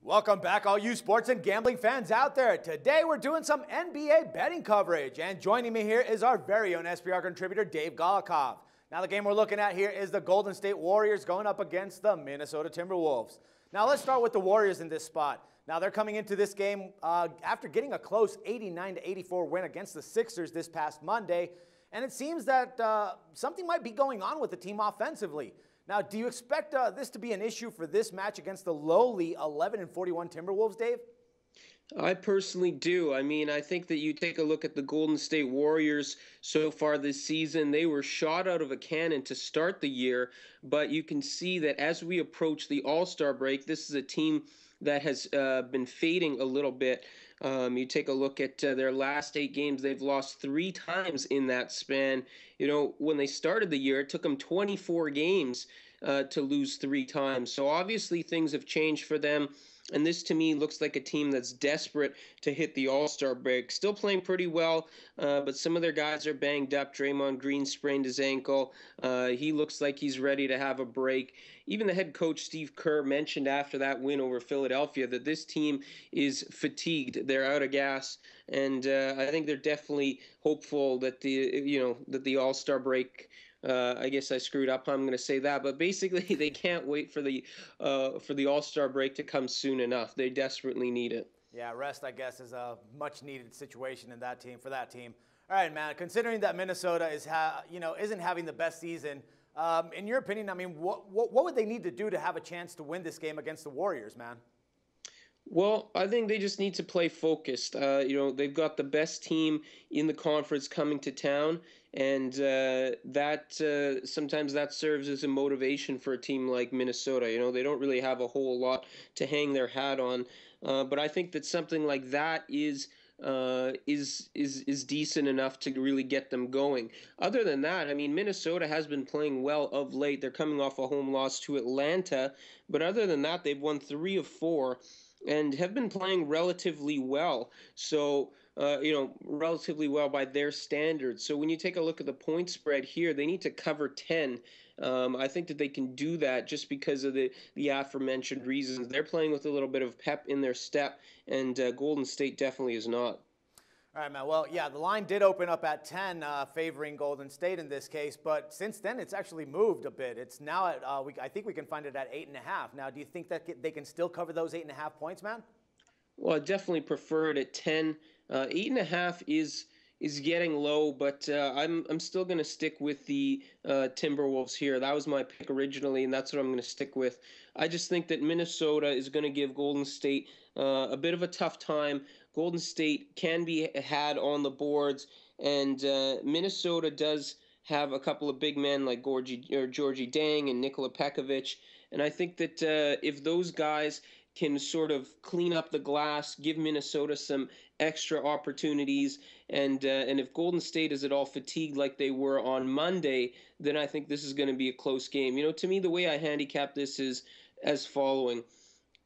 Welcome back, all you sports and gambling fans out there. Today we're doing some NBA betting coverage, and joining me here is our very own SBR contributor, Dave Golakov. Now the game we're looking at here is the Golden State Warriors going up against the Minnesota Timberwolves. Now let's start with the Warriors in this spot. Now they're coming into this game after getting a close 89-84 win against the Sixers this past Monday, and it seems that something might be going on with the team offensively. Now, do you expect this to be an issue for this match against the lowly 11-41 Timberwolves, Dave? I personally do. I mean, I think that you take a look at the Golden State Warriors so far this season. They were shot out of a cannon to start the year, but you can see that as we approach the All-Star break, this is a team that has been fading a little bit. You take a look at their last 8 games, they've lost 3 times in that span. You know, when they started the year, it took them 24 games to lose 3 times. So obviously things have changed for them. And this, to me, looks like a team that's desperate to hit the All-Star break. Still playing pretty well, but some of their guys are banged up. Draymond Green sprained his ankle. He looks like he's ready to have a break. Even the head coach, Steve Kerr, mentioned after that win over Philadelphia that this team is fatigued. They're out of gas. And I think they're definitely hopeful that the All-Star break, I guess I screwed up. I'm going to say that, but basically they can't wait for the All-Star break to come soon enough. They desperately need it. Yeah, rest, I guess, is a much-needed situation in that team for that team. All right, man. Considering that Minnesota isn't having the best season, in your opinion, I mean, what would they need to do to have a chance to win this game against the Warriors, man? Well, I think they just need to play focused. They've got the best team in the conference coming to town, and sometimes that serves as a motivation for a team like Minnesota. You know, they don't really have a whole lot to hang their hat on, but I think that something like that is decent enough to really get them going. Other than that, I mean, Minnesota has been playing well of late. They're coming off a home loss to Atlanta, but other than that, they've won 3 of 4. And have been playing relatively well. So, relatively well by their standards. So when you take a look at the point spread here, they need to cover 10. I think that they can do that just because of the aforementioned reasons. They're playing with a little bit of pep in their step, and Golden State definitely is not. All right, man. Well, yeah, the line did open up at 10, favoring Golden State in this case, but since then it's actually moved a bit. It's now at, I think we can find it at 8.5. Now, do you think that they can still cover those 8.5 points, man? Well, I definitely prefer it at 10. 8.5 is getting low, but I'm still going to stick with the Timberwolves here. That was my pick originally, and that's what I'm going to stick with. I just think that Minnesota is going to give Golden State a bit of a tough time. Golden State can be had on the boards, and Minnesota does have a couple of big men like Georgie Dang and Nikola Pekovic, and I think that if those guys can sort of clean up the glass, give Minnesota some extra opportunities, and if Golden State is at all fatigued like they were on Monday, then I think this is going to be a close game. You know, to me, the way I handicap this is as following.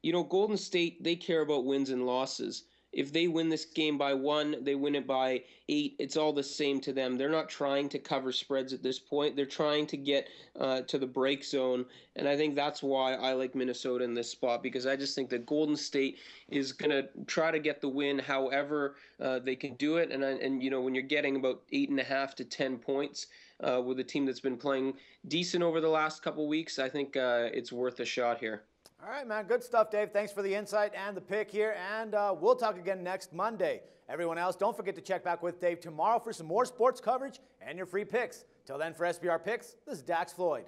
You know, Golden State, they care about wins and losses. If they win this game by 1, they win it by 8, it's all the same to them. They're not trying to cover spreads at this point. They're trying to get to the break zone, and I think that's why I like Minnesota in this spot, because I just think that Golden State is going to try to get the win however they can do it, and you know, when you're getting about 8.5 to 10 points with a team that's been playing decent over the last couple weeks, I think it's worth a shot here. All right, man. Good stuff, Dave. Thanks for the insight and the pick here, and we'll talk again next Monday. Everyone else, don't forget to check back with Dave tomorrow for some more sports coverage and your free picks. Till then, for SBR Picks, this is Dax Floyd.